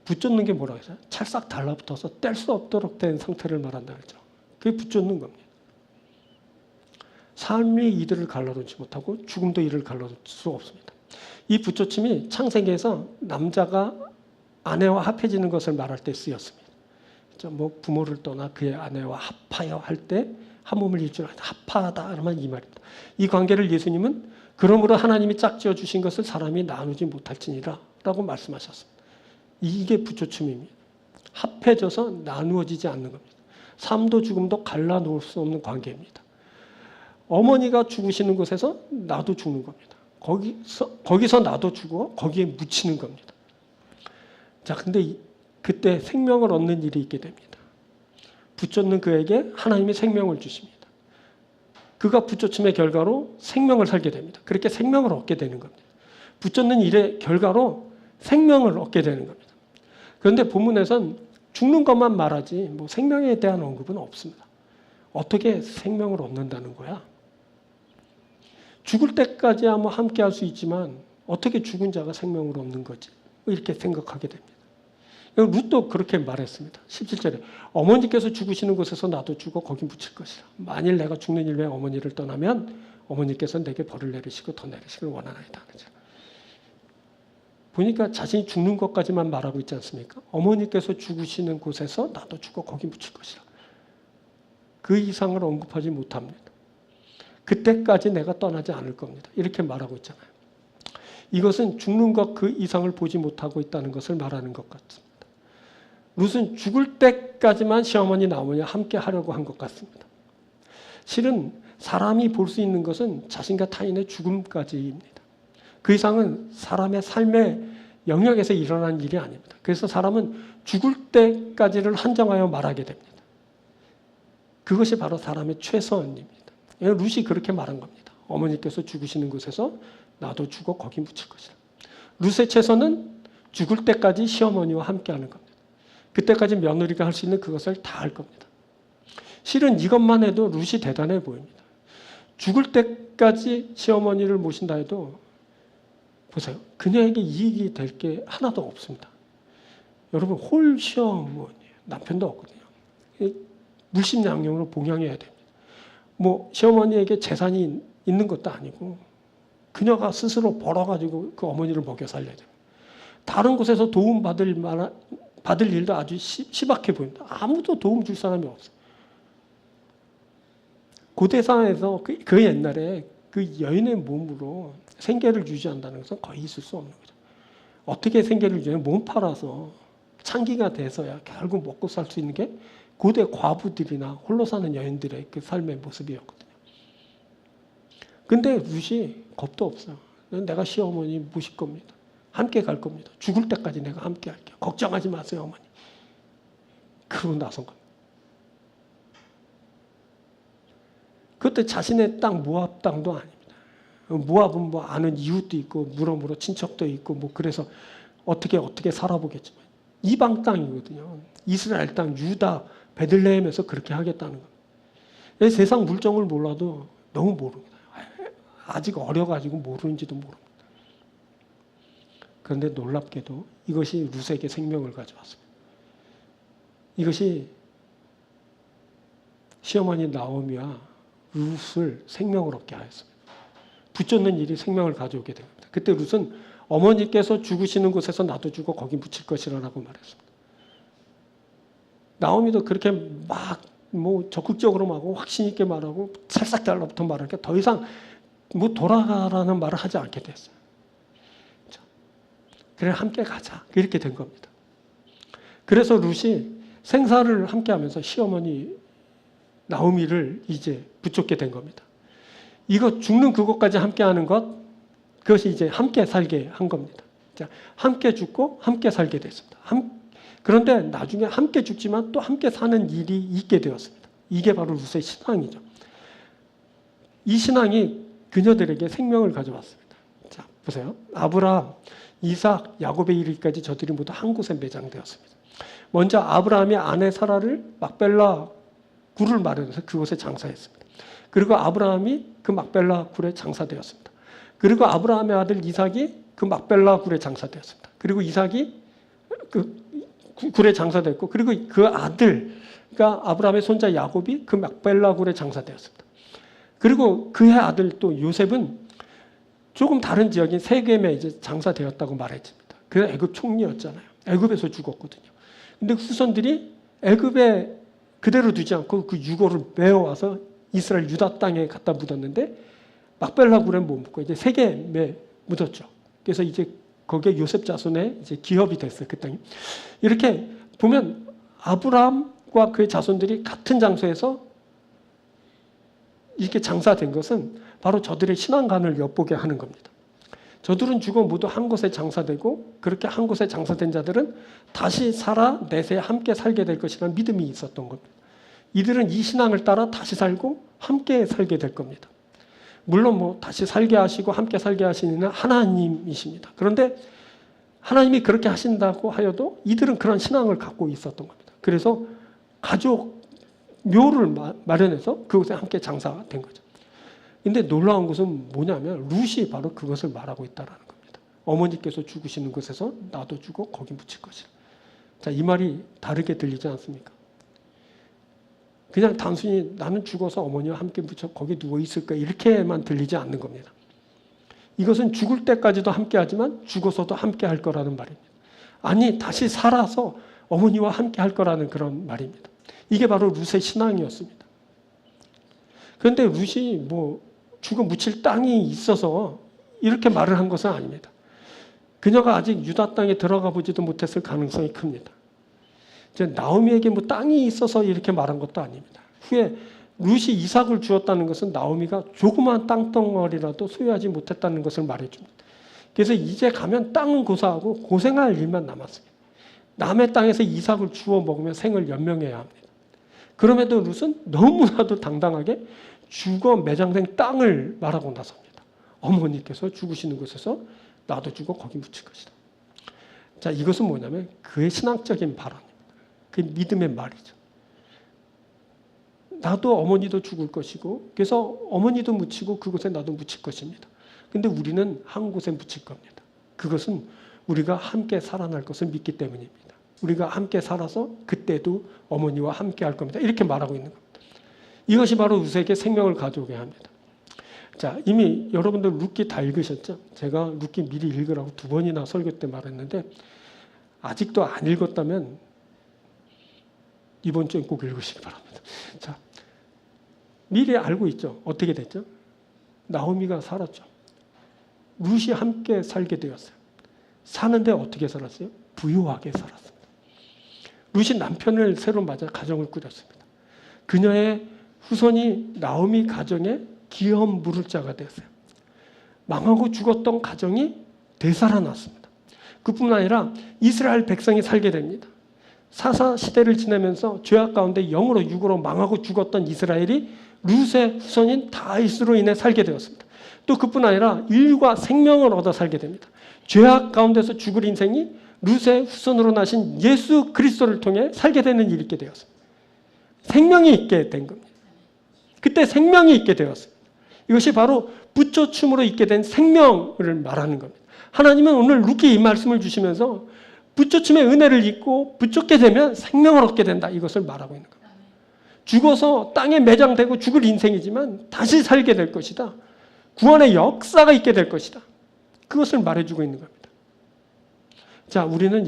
붙잡는 게 뭐라고 했어요? 찰싹 달라붙어서 뗄 수 없도록 된 상태를 말한다 그랬죠. 그게 붙잡는 겁니다. 삶이 이들을 갈라놓지 못하고 죽음도 이를 갈라놓을 수 없습니다. 이 붙잡힘이 창세기에서 남자가 아내와 합해지는 것을 말할 때 쓰였습니다. 뭐 부모를 떠나 그의 아내와 합하여 할 때 한 몸을 일주일 합하다 그러면 이 말입니다. 이 관계를 예수님은 그러므로 하나님이 짝지어 주신 것을 사람이 나누지 못할지니라 라고 말씀하셨습니다. 이게 붙잡힘입니다. 합해져서 나누어지지 않는 겁니다. 삶도 죽음도 갈라놓을 수 없는 관계입니다. 어머니가 죽으시는 곳에서 나도 죽는 겁니다. 거기서 나도 죽어 거기에 묻히는 겁니다. 자, 근데 그때 생명을 얻는 일이 있게 됩니다. 붙잡는 그에게 하나님이 생명을 주십니다. 그가 붙잡힘의 결과로 생명을 살게 됩니다. 그렇게 생명을 얻게 되는 겁니다. 붙잡는 일의 결과로 생명을 얻게 되는 겁니다. 그런데 본문에선 죽는 것만 말하지 뭐 생명에 대한 언급은 없습니다. 어떻게 생명을 얻는다는 거야? 죽을 때까지야 뭐 함께 할 수 있지만 어떻게 죽은 자가 생명을 얻는 거지? 이렇게 생각하게 됩니다. 룻도 그렇게 말했습니다. 17절에 어머니께서 죽으시는 곳에서 나도 죽어 거기 묻힐 것이라. 만일 내가 죽는 일에 어머니를 떠나면 어머니께서 내게 벌을 내리시고 더 내리시길 원하나이다. 보니까 자신이 죽는 것까지만 말하고 있지 않습니까? 어머니께서 죽으시는 곳에서 나도 죽어 거기 묻힐 것이라. 그 이상을 언급하지 못합니다. 그때까지 내가 떠나지 않을 겁니다. 이렇게 말하고 있잖아요. 이것은 죽는 것 그 이상을 보지 못하고 있다는 것을 말하는 것 같습니다. 룻은 죽을 때까지만 시어머니 나오냐 함께 하려고 한 것 같습니다. 실은 사람이 볼 수 있는 것은 자신과 타인의 죽음까지입니다. 그 이상은 사람의 삶의 영역에서 일어나는 일이 아닙니다. 그래서 사람은 죽을 때까지를 한정하여 말하게 됩니다. 그것이 바로 사람의 최선입니다. 룻이 그렇게 말한 겁니다. 어머니께서 죽으시는 곳에서 나도 죽어 거기 묻힐 것이다. 룻의 최선은 죽을 때까지 시어머니와 함께하는 겁니다. 그때까지 며느리가 할 수 있는 그것을 다 할 겁니다. 실은 이것만 해도 룻이 대단해 보입니다. 죽을 때까지 시어머니를 모신다 해도 보세요. 그녀에게 이익이 될 게 하나도 없습니다. 여러분 홀 시어머니예요. 남편도 없거든요. 물심양령으로 봉양해야 됩니다. 뭐 시어머니에게 재산이 있는 것도 아니고 그녀가 스스로 벌어가지고 그 어머니를 먹여 살려야 됩니다. 다른 곳에서 도움 받을 일도 아주 시박해 보입니다. 아무도 도움 줄 사람이 없어요. 고대사에서 그 옛날에 그 여인의 몸으로 생계를 유지한다는 것은 거의 있을 수 없는 거죠. 어떻게 생계를 유지해요? 몸 팔아서 창기가 돼서야 결국 먹고 살 수 있는 게 고대 과부들이나 홀로 사는 여인들의 그 삶의 모습이었거든요. 근데 룻이 겁도 없어요. 내가 시어머니 모실 겁니다. 함께 갈 겁니다. 죽을 때까지 내가 함께 할게요. 걱정하지 마세요, 어머니. 그러고 나선 겁니다. 그때 자신의 땅 모압 땅도 아닙니다. 모압은 뭐 아는 이웃도 있고 무러무러 친척도 있고 뭐 그래서 어떻게 살아보겠지만 이방 땅이거든요. 이스라엘 땅 유다 베들레헴에서 그렇게 하겠다는 겁니다. 세상 물정을 몰라도 너무 모릅니다. 아직 어려가지고 모르는지도 모릅니다. 그런데 놀랍게도 이것이 룻에게 생명을 가져왔습니다. 이것이 시어머니 나오미와 룻을 생명을 얻게 하였습니다. 붙잡는 일이 생명을 가져오게 됩니다. 그때 룻은 어머니께서 죽으시는 곳에서 나도 죽어 거기 묻힐 것이라고 말했습니다. 나오미도 그렇게 막 뭐 적극적으로 말하고 확신 있게 말하고 살짝 달라붙어 말하니까 더 이상 뭐 돌아가라는 말을 하지 않게 됐어요. 그래 함께 가자 이렇게 된 겁니다. 그래서 룻이 생사를 함께하면서 시어머니 나오미를 이제 붙잡게 된 겁니다. 이거 죽는 그것까지 함께하는 것 그것이 이제 함께 살게 한 겁니다. 자, 함께 죽고 함께 살게 됐습니다. 그런데 나중에 함께 죽지만 또 함께 사는 일이 있게 되었습니다. 이게 바로 룻의 신앙이죠. 이 신앙이 그녀들에게 생명을 가져왔습니다. 자, 보세요. 아브라함, 이삭, 야곱에 이르기까지 저들이 모두 한 곳에 매장되었습니다. 먼저 아브라함이 아내 사라를 막벨라 굴을 마련해서 그곳에 장사했습니다. 그리고 아브라함이 그 막벨라 굴에 장사되었습니다. 그리고 아브라함의 아들 이삭이 그 막벨라 굴에 장사되었습니다. 그리고 이삭이 그 굴에 장사됐고 그리고 그 아들 그러니까 아브라함의 손자 야곱이 그 막벨라 굴에 장사되었습니다. 그리고 그의 아들 또 요셉은 조금 다른 지역인 세겜에 이제 장사되었다고 말했습니다. 그 애굽 총리였잖아요. 애굽에서 죽었거든요. 근데 후손들이 애굽에 그대로 두지 않고 그 유고를 메어와서 이스라엘 유다 땅에 갖다 묻었는데 막벨라 굴에 못 묻고 이제 세겜에 묻었죠. 그래서 이제 거기에 요셉 자손의 이제 기업이 됐어요. 그 땅이. 이렇게 보면 아브라함과 그의 자손들이 같은 장소에서 이렇게 장사된 것은 바로 저들의 신앙관을 엿보게 하는 겁니다. 저들은 죽어 모두 한 곳에 장사되고 그렇게 한 곳에 장사된 자들은 다시 살아 내세 함께 살게 될 것이라는 믿음이 있었던 겁니다. 이들은 이 신앙을 따라 다시 살고 함께 살게 될 겁니다. 물론 뭐 다시 살게 하시고 함께 살게 하시는 하나님이십니다. 그런데 하나님이 그렇게 하신다고 하여도 이들은 그런 신앙을 갖고 있었던 겁니다. 그래서 가족 묘를 마련해서 그곳에 함께 장사가 된 거죠. 근데 놀라운 것은 뭐냐면 룻이 바로 그것을 말하고 있다는 겁니다. 어머니께서 죽으시는 곳에서 나도 죽어 거기 묻힐 것이라. 자, 이 말이 다르게 들리지 않습니까? 그냥 단순히 나는 죽어서 어머니와 함께 묻혀 거기 누워 있을 거야 이렇게만 들리지 않는 겁니다. 이것은 죽을 때까지도 함께 하지만 죽어서도 함께 할 거라는 말입니다. 아니 다시 살아서 어머니와 함께 할 거라는 그런 말입니다. 이게 바로 룻의 신앙이었습니다. 그런데 룻이 뭐 죽어 묻힐 땅이 있어서 이렇게 말을 한 것은 아닙니다. 그녀가 아직 유다 땅에 들어가 보지도 못했을 가능성이 큽니다. 이제 나오미에게 뭐 땅이 있어서 이렇게 말한 것도 아닙니다. 후에 룻이 이삭을 주었다는 것은 나오미가 조그마한 땅덩어리라도 소유하지 못했다는 것을 말해줍니다. 그래서 이제 가면 땅은 고사하고 고생할 일만 남았습니다. 남의 땅에서 이삭을 주워 먹으면 생을 연명해야 합니다. 그럼에도 룻은 너무나도 당당하게 죽어 매장된 땅을 말하고 나섭니다. 어머니께서 죽으시는 곳에서 나도 죽어 거기 묻힐 것이다. 자, 이것은 뭐냐면 그의 신앙적인 발언입니다. 그 믿음의 말이죠. 나도 어머니도 죽을 것이고 그래서 어머니도 묻히고 그곳에 나도 묻힐 것입니다. 근데 우리는 한 곳에 묻힐 겁니다. 그것은 우리가 함께 살아날 것을 믿기 때문입니다. 우리가 함께 살아서 그때도 어머니와 함께 할 겁니다. 이렇게 말하고 있는 겁니다. 이것이 바로 룻에게 생명을 가져오게 합니다. 자, 이미 여러분들 룻기 다 읽으셨죠? 제가 룻기 미리 읽으라고 2번이나 설교 때 말했는데 아직도 안 읽었다면 이번 주에 꼭 읽으시기 바랍니다. 자, 미리 알고 있죠? 어떻게 됐죠? 나오미가 살았죠. 룻이 함께 살게 되었어요. 사는데 어떻게 살았어요? 부유하게 살았습니다. 룻이 남편을 새로 맞아 가정을 꾸렸습니다. 그녀의 후손이 나오미 가정에 기업 물을 자가 되었어요. 망하고 죽었던 가정이 되살아났습니다. 그뿐만 아니라 이스라엘 백성이 살게 됩니다. 사사 시대를 지내면서 죄악 가운데 영으로 육으로 망하고 죽었던 이스라엘이 룻의 후손인 다윗으로 인해 살게 되었습니다. 또 그뿐 아니라 인류가 생명을 얻어 살게 됩니다. 죄악 가운데서 죽을 인생이 룻의 후손으로 나신 예수 그리스도를 통해 살게 되는 일이 있게 되었습니다. 생명이 있게 된 겁니다. 그때 생명이 있게 되었습니다. 이것이 바로 부처춤으로 있게 된 생명을 말하는 겁니다. 하나님은 오늘 룻기 이 말씀을 주시면서 부처춤의 은혜를 입고 붙잡게 되면 생명을 얻게 된다. 이것을 말하고 있는 겁니다. 죽어서 땅에 매장되고 죽을 인생이지만 다시 살게 될 것이다. 구원의 역사가 있게 될 것이다. 그것을 말해주고 있는 겁니다. 자, 우리는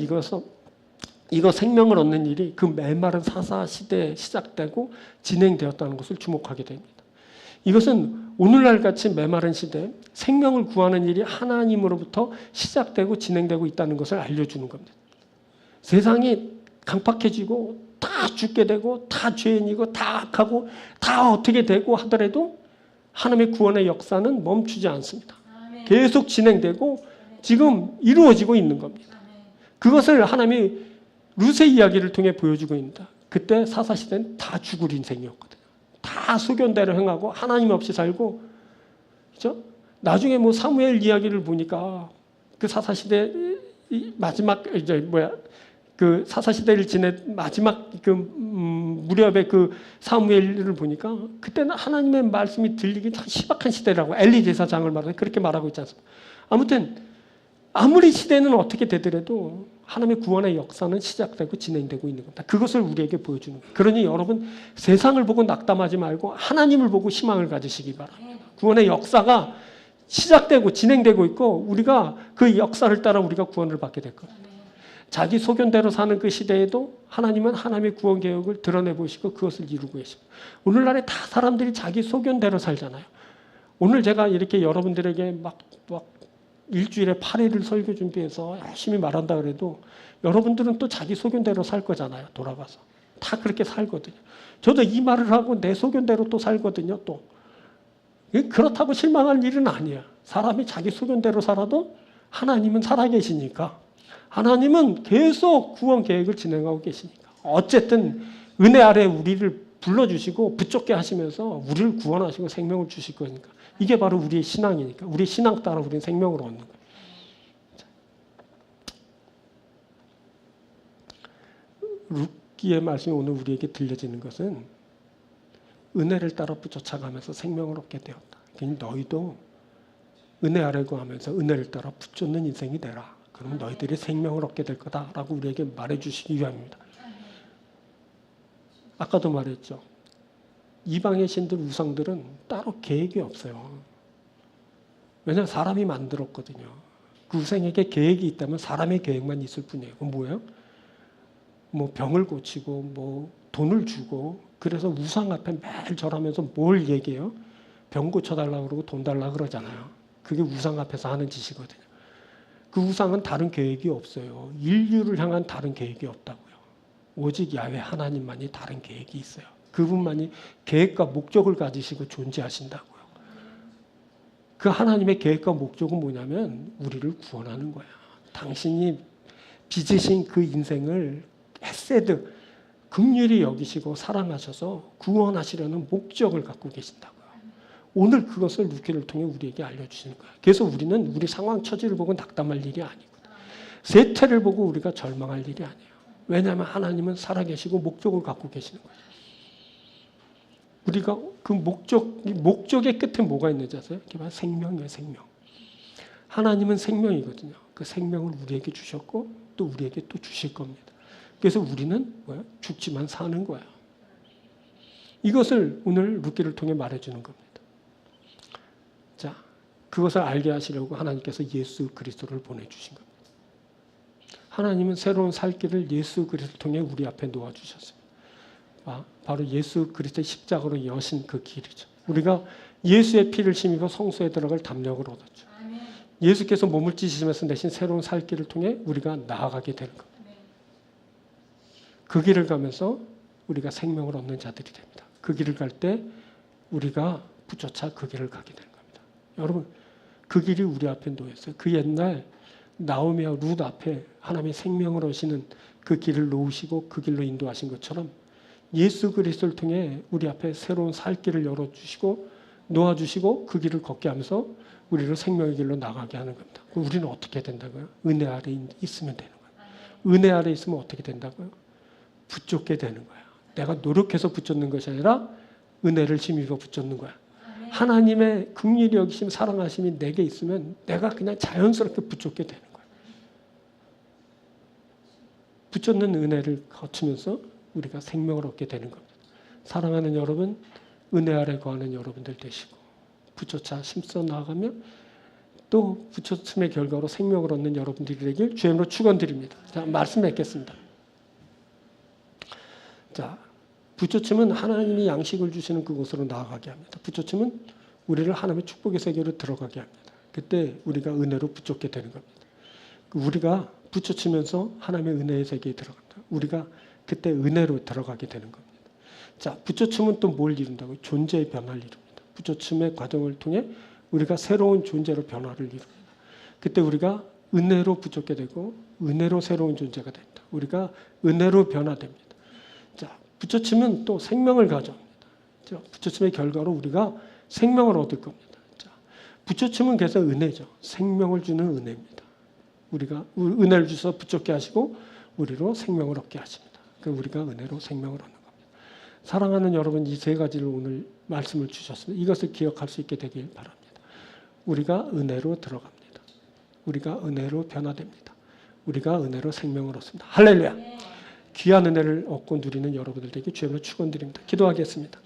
이거 생명을 얻는 일이 그 메마른 사사 시대에 시작되고 진행되었다는 것을 주목하게 됩니다. 이것은 오늘날 같이 메마른 시대에 생명을 구하는 일이 하나님으로부터 시작되고 진행되고 있다는 것을 알려주는 겁니다. 세상이 강팍해지고 다 죽게 되고 다 죄인이고 다 악하고 다 어떻게 되고 하더라도 하나님의 구원의 역사는 멈추지 않습니다. 계속 진행되고 지금 이루어지고 있는 겁니다. 그것을 하나님이 룻의 이야기를 통해 보여주고 있습니다. 그때 사사시대는 다 죽을 인생이었거든요. 다 소견대로 행하고 하나님 없이 살고, 그렇죠? 나중에 뭐 사무엘 이야기를 보니까 그 사사시대 마지막 그 사사시대를 지낸 마지막 그 무렵의 그 사무엘을 보니까 그때는 하나님의 말씀이 들리기 참 희박한 시대라고 엘리 제사장을 말하는 그렇게 말하고 있지 않습니까? 아무튼 아무리 시대는 어떻게 되더라도 하나님의 구원의 역사는 시작되고 진행되고 있는 겁니다. 그것을 우리에게 보여주는 거예요. 그러니 여러분 세상을 보고 낙담하지 말고 하나님을 보고 희망을 가지시기 바랍니다. 구원의 역사가 시작되고 진행되고 있고 우리가 그 역사를 따라 우리가 구원을 받게 될 겁니다. 자기 소견대로 사는 그 시대에도 하나님은 하나님의 구원 계획을 드러내보시고 그것을 이루고 계십니다. 오늘날에 다 사람들이 자기 소견대로 살잖아요. 오늘 제가 이렇게 여러분들에게 막 일주일에 8일을 설교 준비해서 열심히 말한다 그래도 여러분들은 또 자기 소견대로 살 거잖아요. 돌아가서. 다 그렇게 살거든요. 저도 이 말을 하고 내 소견대로 또 살거든요. 또. 그렇다고 실망할 일은 아니야. 사람이 자기 소견대로 살아도 하나님은 살아계시니까. 하나님은 계속 구원 계획을 진행하고 계시니까. 어쨌든 은혜 아래 우리를 불러주시고 붙잡게 하시면서 우리를 구원하시고 생명을 주실 거니까. 이게 바로 우리의 신앙이니까. 우리의 신앙 따라 우리는 생명을 얻는 거예요. 룻기의 말씀이 오늘 우리에게 들려지는 것은 은혜를 따라 붙여가면서 생명을 얻게 되었다. 그러니 너희도 은혜 아래 구하면서 은혜를 따라 붙잡는 인생이 되라. 그러면 너희들이 생명을 얻게 될 거다라고 우리에게 말해주시기 위함입니다. 아까도 말했죠. 이방의 신들 우상들은 따로 계획이 없어요. 왜냐하면 사람이 만들었거든요. 그 우상에게 계획이 있다면 사람의 계획만 있을 뿐이에요. 그건 뭐예요? 뭐 병을 고치고 뭐 돈을 주고 그래서 우상 앞에 매일 절하면서 뭘 얘기해요? 병 고쳐달라고 그러고 돈 달라고 그러잖아요. 그게 우상 앞에서 하는 짓이거든요. 그 우상은 다른 계획이 없어요. 인류를 향한 다른 계획이 없다고요. 오직 야훼 하나님만이 다른 계획이 있어요. 그분만이 계획과 목적을 가지시고 존재하신다고요. 그 하나님의 계획과 목적은 뭐냐면 우리를 구원하는 거야. 당신이 빚으신 그 인생을 헤세드, 긍휼히 여기시고 사랑하셔서 구원하시려는 목적을 갖고 계신다고요. 오늘 그것을 룻기를 통해 우리에게 알려주시는 거예요. 그래서 우리는 우리 상황 처지를 보고 낙담할 일이 아니거든요. 세태를 보고 우리가 절망할 일이 아니에요. 왜냐하면 하나님은 살아계시고 목적을 갖고 계시는 거예요. 우리가 그 목적의 끝에 뭐가 있는지 아세요? 그게 바로 생명이에요, 생명. 하나님은 생명이거든요. 그 생명을 우리에게 주셨고 또 우리에게 또 주실 겁니다. 그래서 우리는 뭐야? 죽지만 사는 거야. 이것을 오늘 룻기를 통해 말해주는 겁니다. 자, 그것을 알게 하시려고 하나님께서 예수 그리스도를 보내주신 겁니다. 하나님은 새로운 살 길을 예수 그리스도를 통해 우리 앞에 놓아주셨습니다. 바로 예수 그리스도의 십자가로 여신 그 길이죠. 우리가 예수의 피를 힘입어 성소에 들어갈 담력을 얻었죠. 예수께서 몸을 찢으시면서 내신 새로운 살 길을 통해 우리가 나아가게 되는 겁니다. 그 길을 가면서 우리가 생명을 얻는 자들이 됩니다. 그 길을 갈 때 우리가 붙여차 그 길을 가게 되는 겁니다. 여러분, 그 길이 우리 앞에 놓였어요. 그 옛날 나오미와 룻 앞에 하나님의 생명을 얻으시는 그 길을 놓으시고 그 길로 인도하신 것처럼 예수 그리스도를 통해 우리 앞에 새로운 살 길을 열어주시고 놓아주시고 그 길을 걷게 하면서 우리를 생명의 길로 나가게 하는 겁니다. 우리는 어떻게 된다고요? 은혜 아래 있으면 되는 거예요. 은혜 아래 있으면 어떻게 된다고요? 붙잡게 되는 거야. 내가 노력해서 붙잡는 것이 아니라 은혜를 힘입어 붙잡는 거야. 하나님의 긍휼히 여기심 사랑하심이 내게 있으면 내가 그냥 자연스럽게 붙잡게 되는 거야. 붙잡는 은혜를 거치면서 우리가 생명을 얻게 되는 겁니다. 사랑하는 여러분, 은혜 아래 거하는 여러분들 되시고 붙여차 힘써 나아가면 또 붙여침의 결과로 생명을 얻는 여러분들이 되길 주님으로 축원드립니다. 자, 말씀 맺겠습니다. 자, 붙여침은 하나님이 양식을 주시는 그곳으로 나아가게 합니다. 붙여침은 우리를 하나님의 축복의 세계로 들어가게 합니다. 그때 우리가 은혜로 붙잡게 되는 겁니다. 우리가 붙여치면서 하나님의 은혜의 세계에 들어갑니다. 우리가 그때 은혜로 들어가게 되는 겁니다. 자, 붙여침은 또 뭘 이룬다고요? 존재의 변화를 이룹니다. 붙여침의 과정을 통해 우리가 새로운 존재로 변화를 이룹니다. 그때 우리가 은혜로 붙잡게 되고 은혜로 새로운 존재가 됩니다. 우리가 은혜로 변화됩니다. 자, 붙여침은 또 생명을 가져옵니다. 자, 붙여침의 결과로 우리가 생명을 얻을 겁니다. 자, 붙여침은 그래서 은혜죠. 생명을 주는 은혜입니다. 우리가 은혜를 주셔서 붙잡게 하시고 우리로 생명을 얻게 하십니다. 그 우리가 은혜로 생명을 얻는 겁니다. 사랑하는 여러분, 이 세 가지를 오늘 말씀을 주셨습니다. 이것을 기억할 수 있게 되길 바랍니다. 우리가 은혜로 들어갑니다. 우리가 은혜로 변화됩니다. 우리가 은혜로 생명을 얻습니다. 할렐루야. 귀한 은혜를 얻고 누리는 여러분들 되게 주님으로 축원드립니다. 기도하겠습니다.